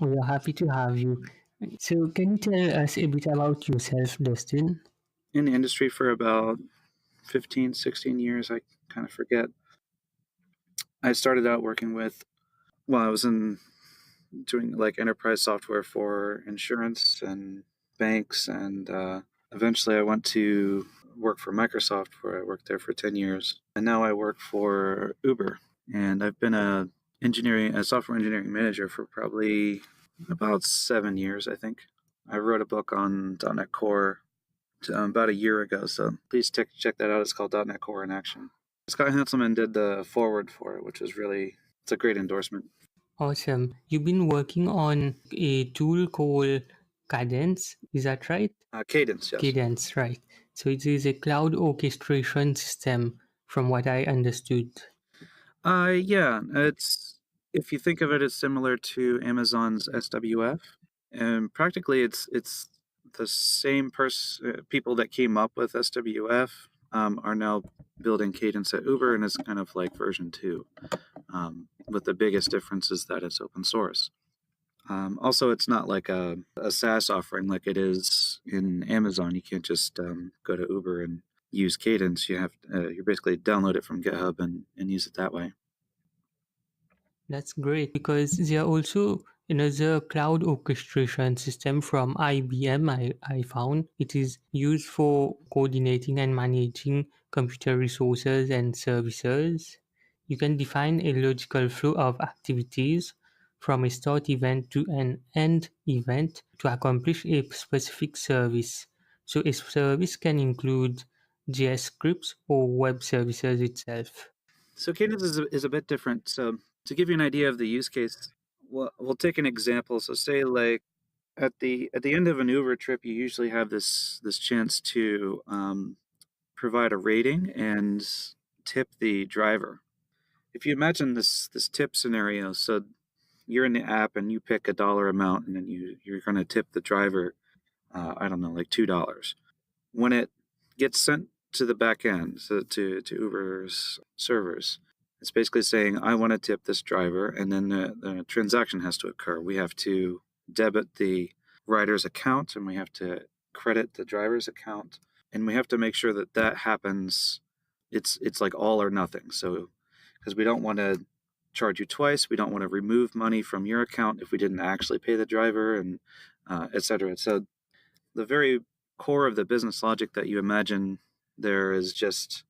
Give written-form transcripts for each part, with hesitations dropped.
We are happy to have you. So, can you tell us a bit about yourself, Dustin? In the industry for about 15, 16 years. I kind of forget. I started out working with, well, I was in doing like enterprise software for insurance and banks. And eventually I went to work for Microsoft, where I worked there for 10 years. And now I work for Uber. And I've been a software engineering manager for probably about 7 years, I think. I wrote a book on .NET Core about a year ago, so please check that out. It's called .NET Core in Action. Scott Hanselman did the forward for it, which was really, it's a great endorsement. Awesome. You've been working on a tool called Cadence, is that right? Cadence, yes. Cadence, right. So, it is a cloud orchestration system, from what I understood. Yeah, it's, if you think of it, it's similar to Amazon's SWF, and practically it's the same people that came up with SWF are now building Cadence at Uber, and it's kind of like version two. But the biggest difference is that it's open source. Also, it's not like a SaaS offering like it is in Amazon. You can't just go to Uber and use Cadence. You basically download it from GitHub and use it that way. That's great because there are also another cloud orchestration system from IBM I found. It is used for coordinating and managing computer resources and services. You can define a logical flow of activities from a start event to an end event to accomplish a specific service. So a service can include JS scripts or web services itself. So Cadence is a bit different. So to give you an idea of the use case, we'll take an example. So say like at the end of an Uber trip, you usually have this chance to provide a rating and tip the driver. If you imagine this tip scenario, so you're in the app and you pick a dollar amount, and then you're going to tip the driver, I don't know, like $2. When it gets sent to the back end, so to Uber's servers, it's basically saying, I want to tip this driver, and then the transaction has to occur. We have to debit the rider's account, and we have to credit the driver's account, and we have to make sure that that happens. It's like all or nothing. So because we don't want to charge you twice, we don't want to remove money from your account if we didn't actually pay the driver, and et cetera. So the very core of the business logic that you imagine there is just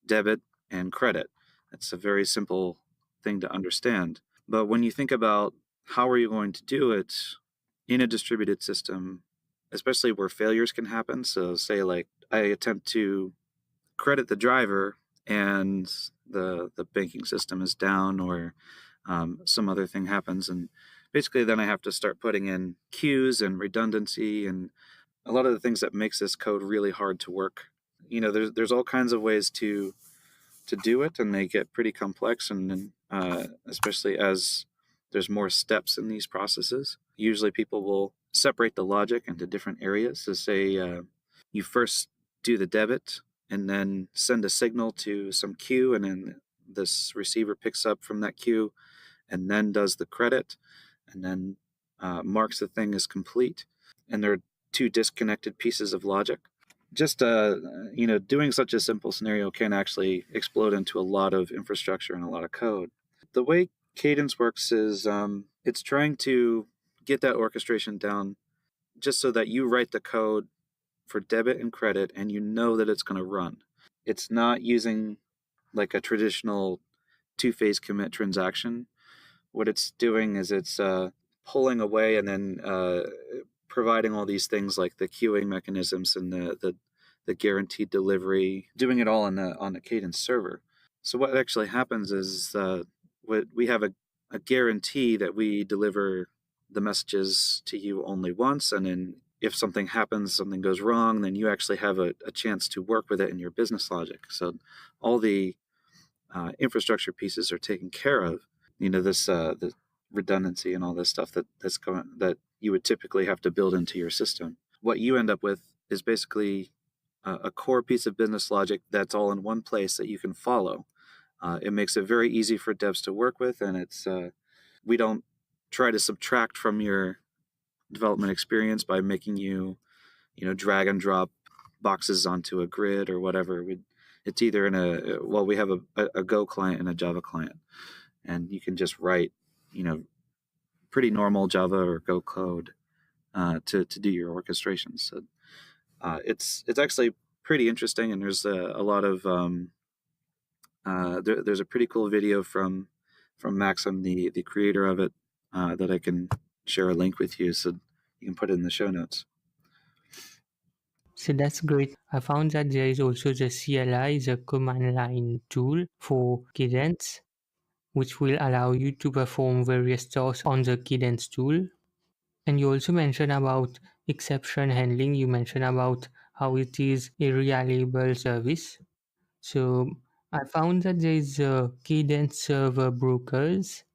debit and credit. It's a very simple thing to understand. But when you think about how are you going to do it in a distributed system, especially where failures can happen. So say like I attempt to credit the driver and the banking system is down, or some other thing happens, and basically then I have to start putting in queues and redundancy and a lot of the things that makes this code really hard to work. There's all kinds of ways to do it, and they get pretty complex, and especially as there's more steps in these processes. Usually, people will separate the logic into different areas. So, say you first do the debit, and then send a signal to some queue, and then this receiver picks up from that queue, and then does the credit, and then marks the thing as complete. And there are two disconnected pieces of logic. Just doing such a simple scenario can actually explode into a lot of infrastructure and a lot of code. The way Cadence works is it's trying to get that orchestration down just so that you write the code for debit and credit and you know that it's going to run. It's not using like a traditional two-phase commit transaction. What it's doing is it's pulling away and then providing all these things like the queuing mechanisms and the guaranteed delivery, doing it all on the Cadence server. So what actually happens is we have a guarantee that we deliver the messages to you only once, and then if something happens, something goes wrong, then you actually have a chance to work with it in your business logic. So all the infrastructure pieces are taken care of. This the redundancy and all this stuff that you would typically have to build into your system. What you end up with is basically a core piece of business logic that's all in one place that you can follow. It makes it very easy for devs to work with, and we don't try to subtract from your development experience by making you, drag and drop boxes onto a grid or whatever. It's either in we have a Go client and a Java client, and you can just write, you know, pretty normal Java or Go code to do your orchestrations. So it's actually pretty interesting, and there's a lot of there's a pretty cool video from Maxim, the creator of it, that I can share a link with you, so you can put it in the show notes. So that's great. I found that there is also the CLI, the command line tool for Cadence, which will allow you to perform various tasks on the Cadence tool. And you also mentioned about exception handling. You mentioned about how it is a reliable service. So I found that there is a Cadence server brokers.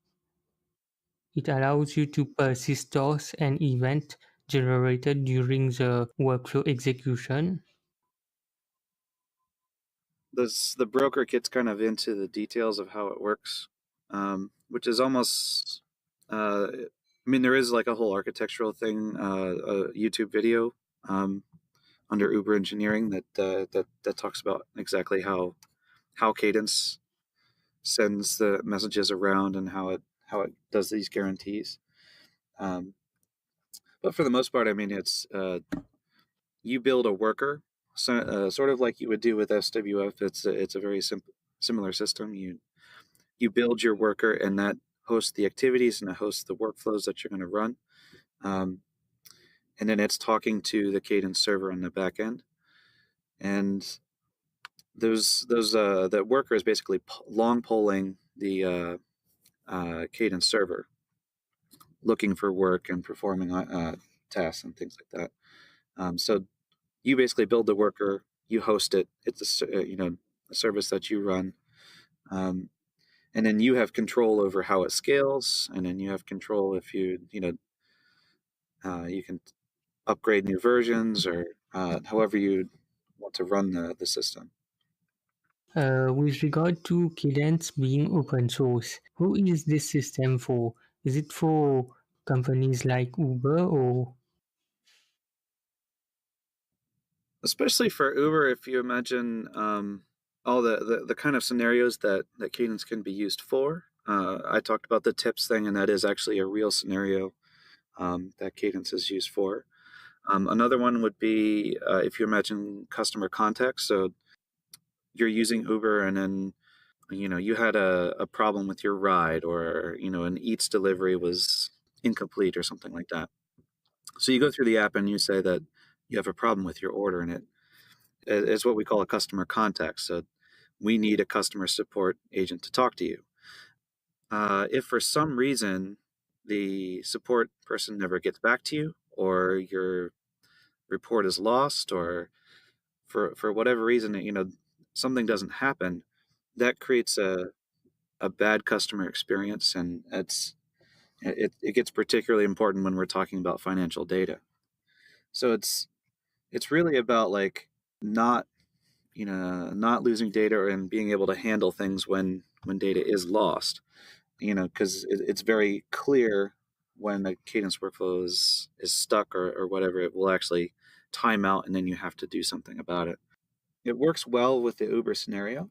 It allows you to persist tasks and event generated during the workflow execution. The broker gets kind of into the details of how it works, which is almost, I mean, there is like a whole architectural thing, a YouTube video under Uber Engineering that talks about exactly how Cadence sends the messages around and how it does these guarantees. Um, but for the most part, I mean, it's you build a worker, so, sort of like you would do with SWF. It's a very similar system. You build your worker, and that hosts the activities and it hosts the workflows that you're going to run. Um, and then it's talking to the Cadence server on the back end. And those that worker is basically long polling the Cadence server, looking for work and performing tasks and things like that. So you basically build the worker, you host it. It's a service that you run, um, and then you have control over how it scales, and then you have control if you can upgrade new versions or however you want to run the system. With regard to Cadence being open source, who is this system for? Is it for companies like Uber or Especially for Uber, if you imagine all the kind of scenarios that Cadence can be used for. I talked about the tips thing, and that is actually a real scenario that Cadence is used for. Another one would be if you imagine customer context. So you're using Uber, and then you had a problem with your ride, or an Eats delivery was incomplete or something like that. So you go through the app and you say that you have a problem with your order, and it's what we call a customer contact. So we need a customer support agent to talk to you. If for some reason the support person never gets back to you, or your report is lost, or for whatever reason, something doesn't happen, that creates a bad customer experience, and it gets particularly important when we're talking about financial data. So it's really about like not not losing data and being able to handle things when data is lost. Because it's very clear when a Cadence workflow is stuck or whatever, it will actually time out, and then you have to do something about it. It works well with the Uber scenario,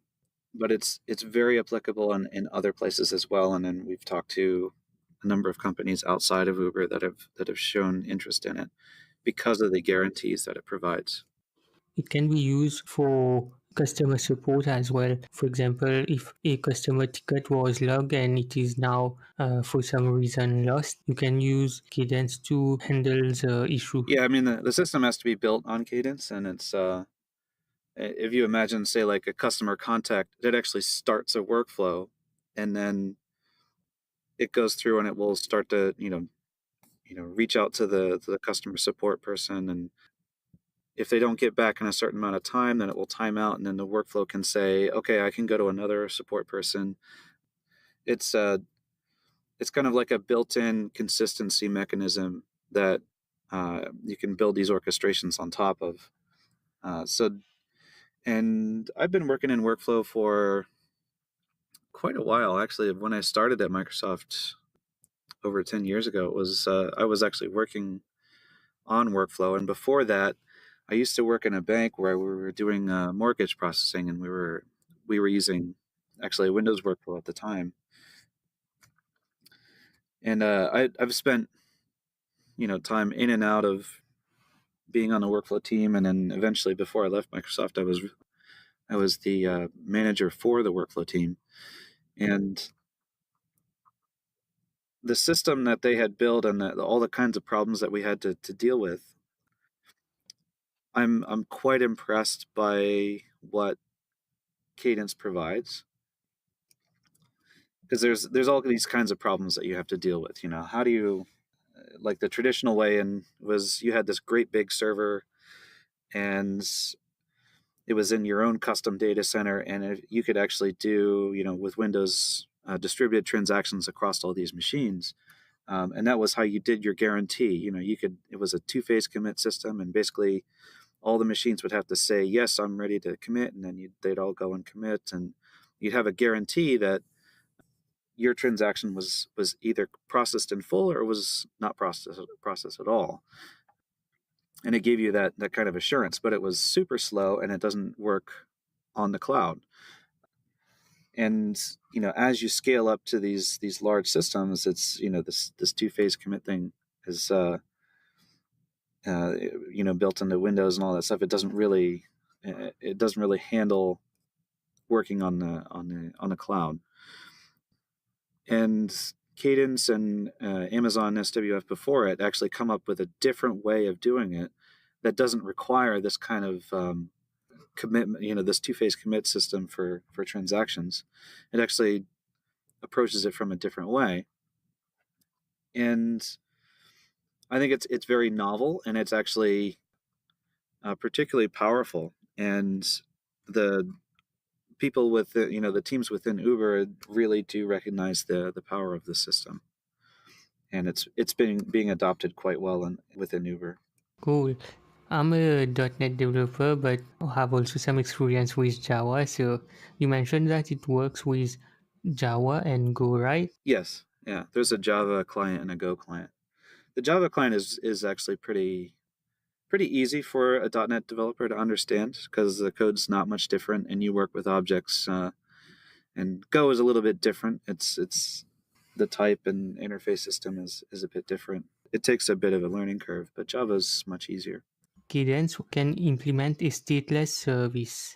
but it's very applicable in other places as well. And then we've talked to a number of companies outside of Uber that have shown interest in it because of the guarantees that it provides. it can be used for customer support as well? For example, if a customer ticket was logged and it is now for some reason lost, you can use Cadence to handle the issue. Yeah, I mean the system has to be built on Cadence, and it's if you imagine, say, like a customer contact that actually starts a workflow, and then it goes through and it will start to reach out to the customer support person, and if they don't get back in a certain amount of time, then it will time out, and then the workflow can say, okay, I can go to another support person. It's it's kind of like a built-in consistency mechanism that you can build these orchestrations on top of. And I've been working in workflow for quite a while, actually. When I started at Microsoft, over 10 years ago. It was I was actually working on workflow, and before that, I used to work in a bank where we were doing mortgage processing, and we were using actually Windows workflow at the time. And I've spent time in and out of being on the workflow team, and then eventually, before I left Microsoft, I was the manager for the workflow team, and the system that they had built and all the kinds of problems that we had to deal with. I'm quite impressed by what Cadence provides, because there's all these kinds of problems that you have to deal with. How do you, like, the traditional way, and was you had this great big server, and it was in your own custom data center, and you could actually do, with Windows, distributed transactions across all these machines. And that was how you did your guarantee. It was a two-phase commit system, and basically all the machines would have to say, yes, I'm ready to commit, and then they'd all go and commit, and you'd have a guarantee that your transaction was either processed in full or was not processed at all. And it gave you that kind of assurance, but it was super slow, and it doesn't work on the cloud. And as you scale up to these large systems, it's this two-phase commit thing is built into Windows and all that stuff. It doesn't really handle working on the cloud. And Cadence and Amazon SWF before it actually come up with a different way of doing it that doesn't require this kind of commitment, this two-phase commit system for transactions. It actually approaches it from a different way, and I think it's very novel, and it's actually particularly powerful. And the people with the teams within Uber really do recognize the power of the system, and it's been being adopted quite well within Uber. Cool. I'm a .NET developer, but have also some experience with Java. So you mentioned that it works with Java and Go, right? Yes, yeah. There's a Java client and a Go client. The Java client is actually pretty easy for a .NET developer to understand, because the code's not much different, and you work with objects. And Go is a little bit different. It's the type and interface system is a bit different. It takes a bit of a learning curve, but Java's much easier. Cadence can implement a stateless service.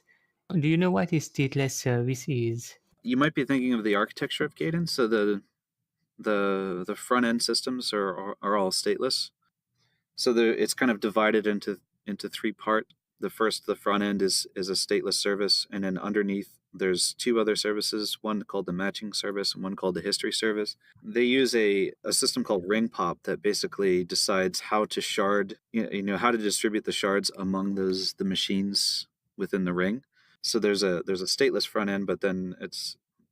Do you know what a stateless service is? You might be thinking of the architecture of Cadence. So the front end systems are all stateless. So it's kind of divided into three part. The front end is a stateless service, and then underneath there's two other services, one called the matching service and one called the history service. They use a system called ring pop that basically decides how to shard, how to distribute the shards among the machines within the ring. So there's a stateless front end, but then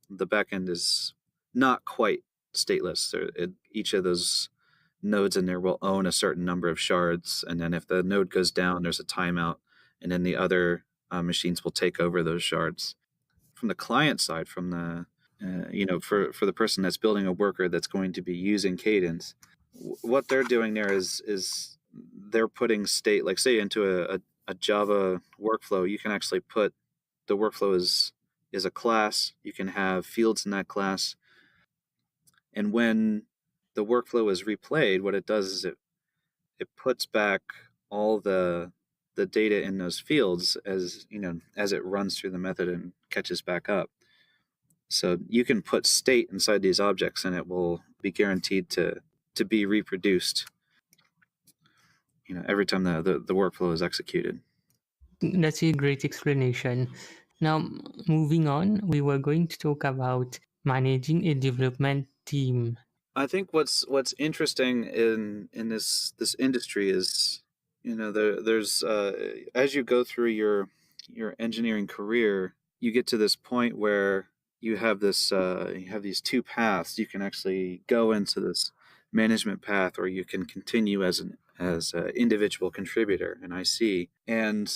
the back end is not quite stateless. Each of those nodes in there will own a certain number of shards, and then if the node goes down, there's a timeout, and then the other machines will take over those shards. From the client side, from the for the person that's building a worker that's going to be using Cadence, what they're doing there is they're putting state, like, say, into a Java workflow. You can actually put the workflow is a class. You can have fields in that class, and when the workflow is replayed, what it does is it puts back all the data in those fields as it runs through the method and catches back up. So you can put state inside these objects, and it will be guaranteed to be reproduced every time the workflow is executed. That's a great explanation. Now, moving on, we were going to talk about managing a development team. I think what's interesting in this industry is, there's as you go through your engineering career, you get to this point where you have these two paths. You can actually go into this management path, or you can continue as an individual contributor, and I see. And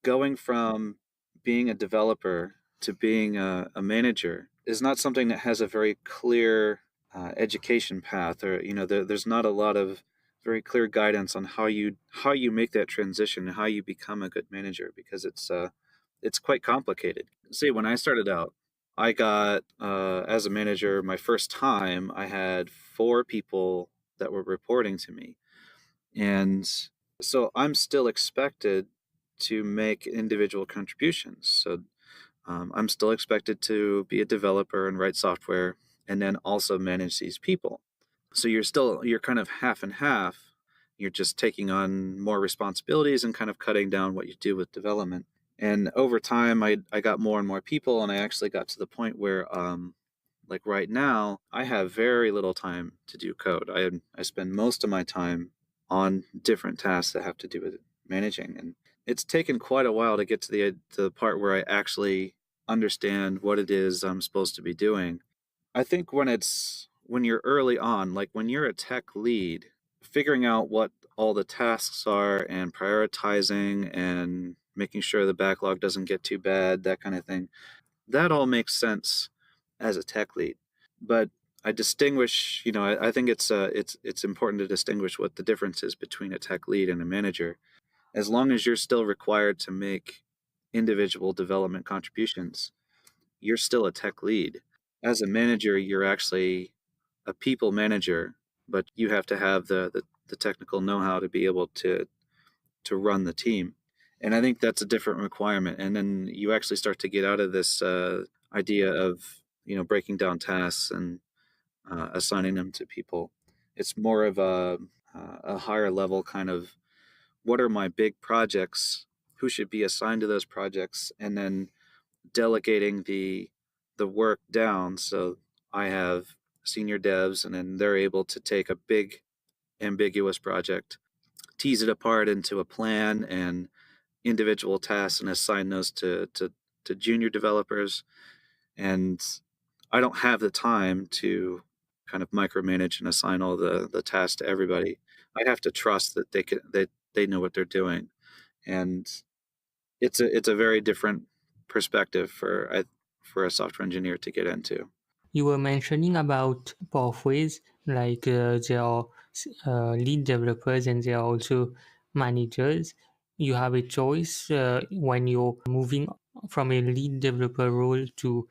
going from being a developer to being a manager is not something that has a very clear education path, or there's not a lot of very clear guidance on how you make that transition and how you become a good manager, because it's quite complicated. See, when I started out, I got as a manager my first time. I had four people that were reporting to me, and so I'm still expected to make individual contributions. So I'm still expected to be a developer and write software, and then also manage these people. So you're kind of half and half. You're just taking on more responsibilities and kind of cutting down what you do with development. And over time, I got more and more people, and I actually got to the point where, like right now, I have very little time to do code. I spend most of my time on different tasks that have to do with managing, and it's taken quite a while to get to the part where I actually understand what it is I'm supposed to be doing. I think when you're early on, like when you're a tech lead, figuring out what all the tasks are and prioritizing and making sure the backlog doesn't get too bad, that kind of thing, that all makes sense as a tech lead. But I distinguish, I think it's important to distinguish what the difference is between a tech lead and a manager. As long as you're still required to make individual development contributions, you're still a tech lead. As a manager, you're actually a people manager, but you have to have the technical know-how to be able to run the team. And I think that's a different requirement. And then you actually start to get out of this idea of breaking down tasks and assigning them to people. It's more of a higher level kind of, what are my big projects? Who should be assigned to those projects? And then delegating the work down. So I have senior devs, and then they're able to take a big ambiguous project, tease it apart into a plan and individual tasks, and assign those to junior developers. And I don't have the time to kind of micromanage and assign all the tasks to everybody. I have to trust that they know what they're doing. And it's a very different perspective for a software engineer to get into. You were mentioning about pathways, like there are lead developers and there are also managers. You have a choice when you're moving from a lead developer role to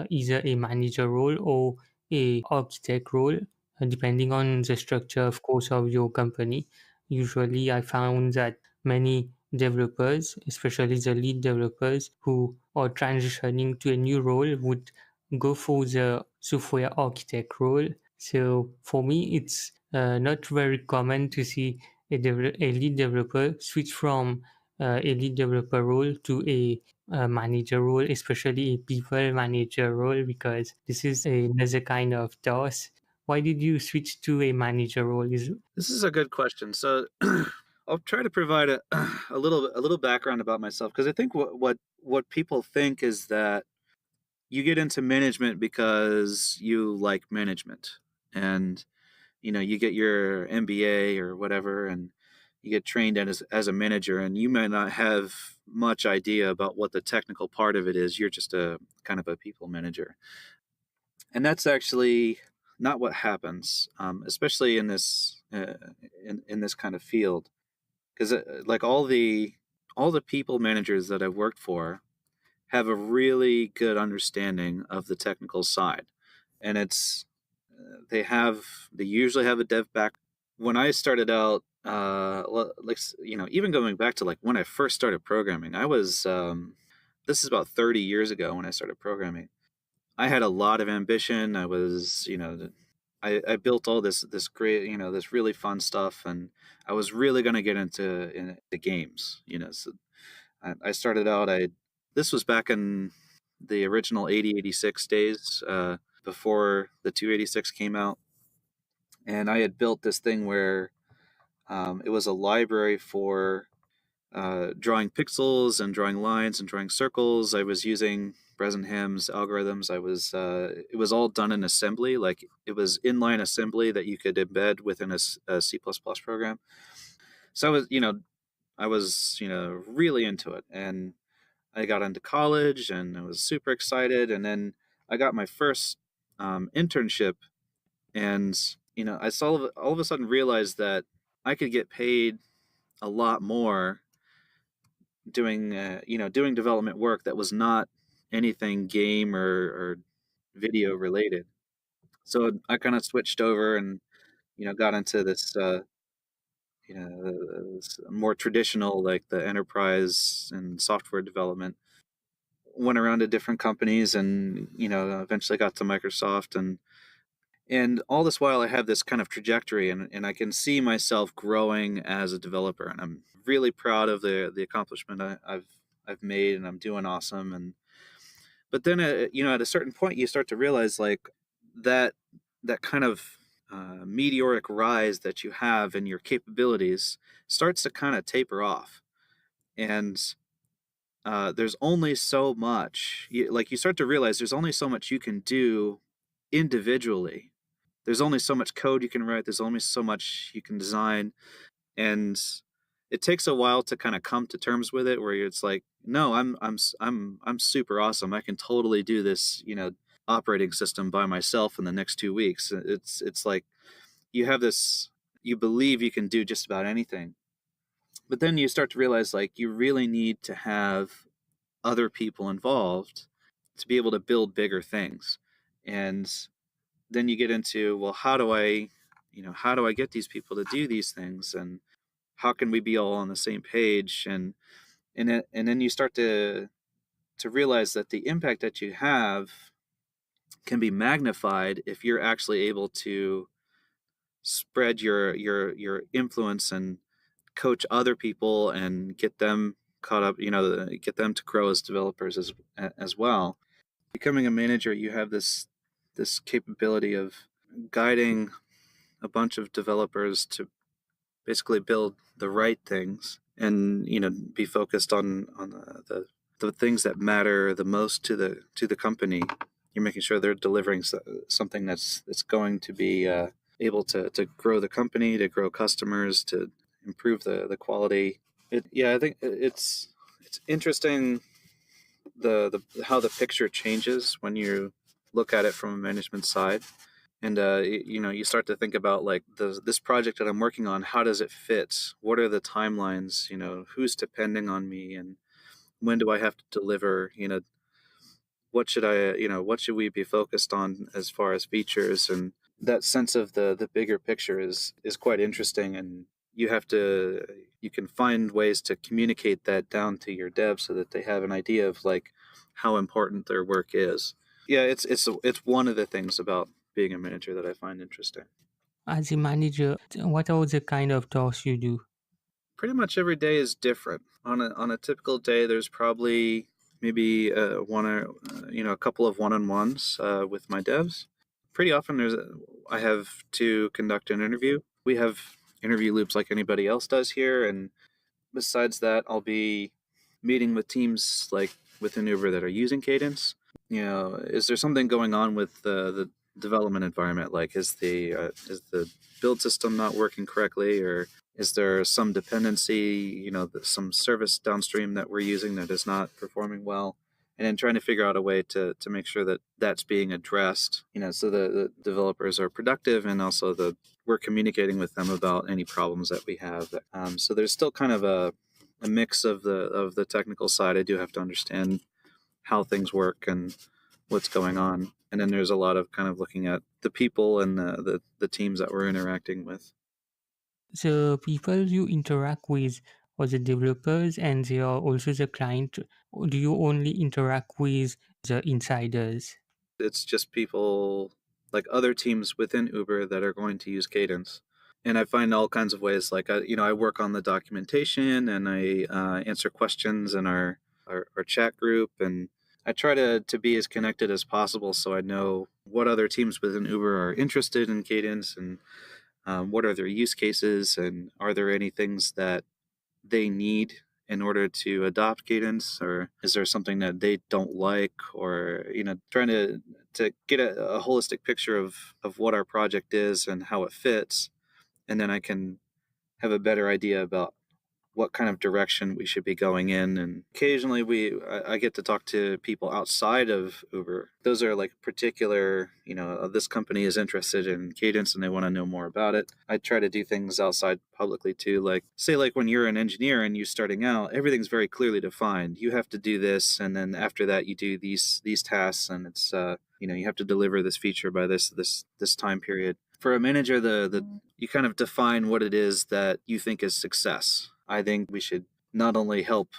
either a manager role or a architect role, depending on the structure, of course, of your company. Usually, I found that many developers, especially the lead developers who are transitioning to a new role, would go for the software architect role. So for me, it's not very common to see a lead developer switch from a lead developer role to a manager role, especially a people manager role, because this is another kind of task. Why did you switch to a manager role? This is a good question. So I'll try to provide a little background about myself, because I think what people think is that you get into management because you like management, and you get your MBA or whatever, and you get trained as a manager, and you may not have much idea about what the technical part of it is. You're just a kind of a people manager, and that's actually not what happens, especially in this kind of field, because like all the people managers that I've worked for have a really good understanding of the technical side, and they usually have a dev back. When I started out, like even going back to like when I first started programming, I was this is about 30 years ago when I started programming. I had a lot of ambition. I was, I built all this great, this really fun stuff, and I was really going to get into the games. So I started out. I This was back in the original 8086 days, before the 286 came out, and I had built this thing where it was a library for drawing pixels and drawing lines and drawing circles. I was using Bresenham's algorithms. It was all done in assembly, like it was inline assembly that you could embed within a C++ program. So I was really into it, and I got into college and I was super excited. And then I got my first internship, And I saw all of a sudden realized that I could get paid a lot more doing doing development work that was not anything game or video related. So I kind of switched over and got into this this more traditional, like the enterprise and software development. Went around to different companies and eventually got to Microsoft, and all this while I have this kind of trajectory, and I can see myself growing as a developer, and I'm really proud of the accomplishment I've made, and I'm doing awesome. And but then at a certain point you start to realize like that that kind of meteoric rise that you have in your capabilities starts to kind of taper off, and there's only so much like you start to realize there's only so much you can do individually. There's only so much code you can write, there's only so much you can design, and it takes a while to kind of come to terms with it, where it's like, no, I'm super awesome, I can totally do this operating system by myself in the next 2 weeks. It's like you have this, you believe you can do just about anything, but then you start to realize like you really need to have other people involved to be able to build bigger things. And then you get into, well, how do I get these people to do these things, and how can we be all on the same page? And then you start to realize that the impact that you have can be magnified if you're actually able to spread your influence and coach other people and get them caught up, get them to grow as developers as well. Becoming a manager, you have this capability of guiding a bunch of developers to basically build the right things, and be focused on the things that matter the most to the company. You're making sure they're delivering something that's going to be able to grow the company, to grow customers, to improve the quality. Yeah, I think it's interesting the how the picture changes when you look at it from a management side. And you start to think about like this project that I'm working on, how does it fit, what are the timelines, who's depending on me, and when do I have to deliver, what should we be focused on as far as features. And that sense of the bigger picture is quite interesting, and you can find ways to communicate that down to your devs so that they have an idea of like how important their work is. Yeah, it's one of the things about being a manager that I find interesting. As a manager, what are the kind of tasks you do? Pretty much every day is different. On a typical day, there's probably maybe one or a couple of one-on-ones with my devs. Pretty often, I have to conduct an interview. We have interview loops like anybody else does here, and besides that, I'll be meeting with teams like within Uber that are using Cadence. Is there something going on with the development environment? Like, is the build system not working correctly, or is there some dependency, some service downstream that we're using that is not performing well? And then trying to figure out a way to make sure that that's being addressed, so the developers are productive, and also we're communicating with them about any problems that we have. So there's still kind of a mix of the technical side. I do have to understand how things work and what's going on. And then there's a lot of kind of looking at the people and the teams that we're interacting with. The people you interact with are the developers and they are also the client. Or do you only interact with the insiders? It's just people like other teams within Uber that are going to use Cadence. And I find all kinds of ways. Like I work on the documentation, and I answer questions in our chat group, and I try to be as connected as possible, so I know what other teams within Uber are interested in Cadence, and what are their use cases, and are there any things that they need in order to adopt Cadence, or is there something that they don't like, or trying to get a holistic picture of what our project is and how it fits, and then I can have a better idea about what kind of direction we should be going in. And occasionally I get to talk to people outside of Uber. Those are like particular, this company is interested in Cadence and they want to know more about it. I try to do things outside publicly too. Like say like when you're an engineer and you're starting out, everything's very clearly defined. You have to do this, and then after that you do these tasks, and it's you have to deliver this feature by this time period. For a manager, the you kind of define what it is that you think is success. I think we should not only help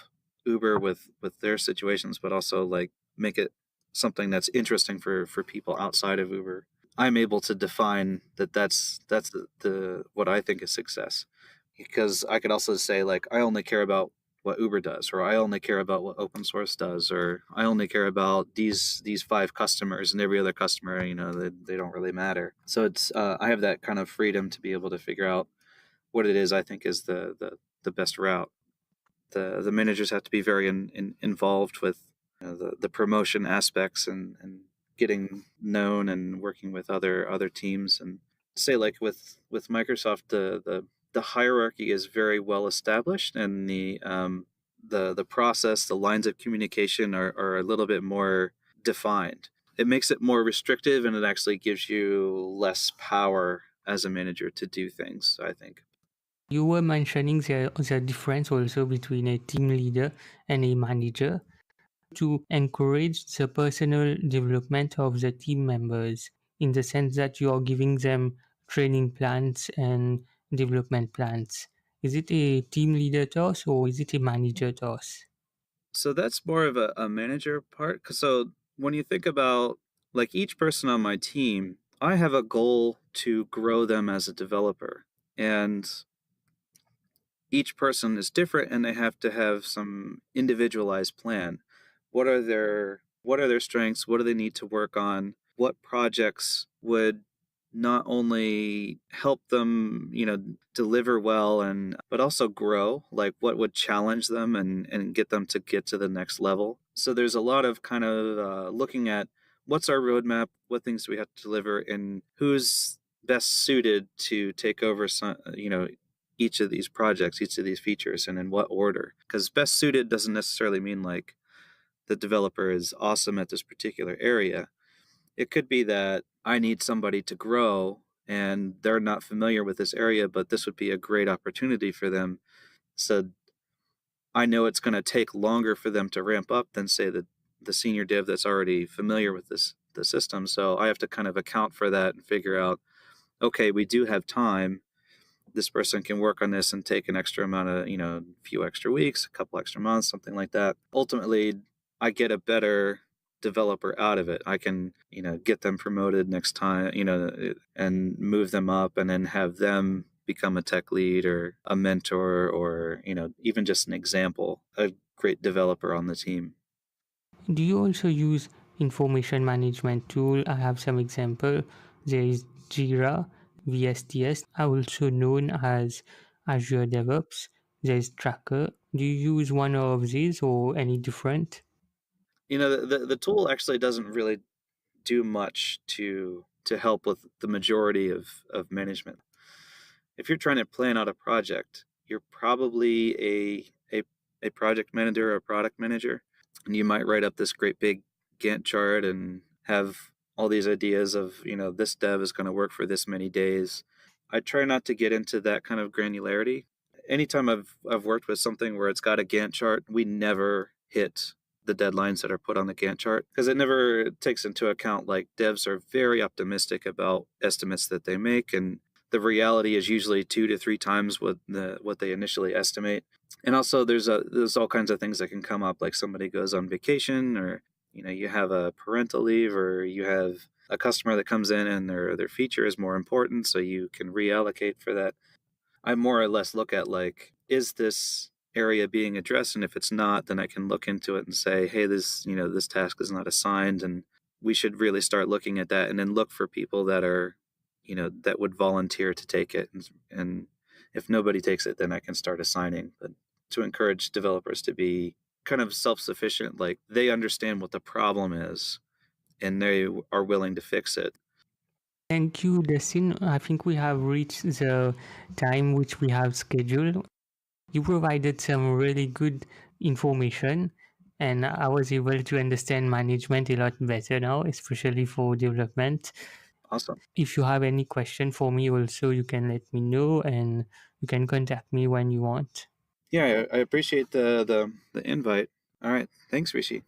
Uber with their situations, but also like make it something that's interesting for people outside of Uber. I'm able to define that's the what I think is success, because I could also say like I only care about what Uber does, or I only care about what open source does, or I only care about these 5 customers, and every other customer, they don't really matter. So it's I have that kind of freedom to be able to figure out what it is I think is the best route. The managers have to be very involved with the promotion aspects, and getting known and working with other teams. And say like with Microsoft, the hierarchy is very well established, and the process, the lines of communication are a little bit more defined. It makes it more restrictive, and it actually gives you less power as a manager to do things, I think. You were mentioning the difference also between a team leader and a manager to encourage the personal development of the team members in the sense that you are giving them training plans and development plans. Is it a team leader task or is it a manager task? So that's more of a manager part. So when you think about like each person on my team, I have a goal to grow them as a developer. And each person is different, and they have to have some individualized plan. What are their strengths? What do they need to work on? What projects would not only help them, deliver well, and but also grow? Like what would challenge them and get them to get to the next level? So there's a lot of kind of looking at what's our roadmap, what things do we have to deliver, and who's best suited to take over some, each of these projects, each of these features, and in what order. Because best suited doesn't necessarily mean like the developer is awesome at this particular area. It could be that I need somebody to grow and they're not familiar with this area, but this would be a great opportunity for them. So I know it's going to take longer for them to ramp up than, say, the senior dev that's already familiar with the system. So I have to kind of account for that and figure out, okay, we do have time. This person can work on this and take an extra amount of, a few extra weeks, a couple extra months, something like that. Ultimately, I get a better developer out of it. I can, get them promoted next time, and move them up, and then have them become a tech lead or a mentor, or, even just an example, a great developer on the team. Do you also use information management tool? I have some example. There is Jira, VSTS, also known as Azure DevOps. There is Tracker. Do you use one of these or any different? The tool actually doesn't really do much to help with the majority of management. If you're trying to plan out a project, you're probably a project manager or a product manager, and you might write up this great big Gantt chart and have all these ideas of, this dev is going to work for this many days. I try not to get into that kind of granularity. Anytime I've worked with something where it's got a Gantt chart, we never hit the deadlines that are put on the Gantt chart, because it never takes into account like devs are very optimistic about estimates that they make, and the reality is usually 2 to 3 times what they initially estimate. And also there's all kinds of things that can come up, like somebody goes on vacation, or you have a parental leave, or you have a customer that comes in and their feature is more important, so you can reallocate for that. I more or less look at like, is this area being addressed? And if it's not, then I can look into it and say, hey, this task is not assigned, and we should really start looking at that, and then look for people that are, that would volunteer to take it. And if nobody takes it, then I can start assigning. But to encourage developers to be kind of self-sufficient, like they understand what the problem is and they are willing to fix it. Thank you, Dustin. I think we have reached the time which we have scheduled. You provided some really good information, and I was able to understand management a lot better now, especially for development. Awesome. If you have any question for me also, you can let me know, and you can contact me when you want. Yeah, I appreciate the invite. All right. Thanks, Rishi.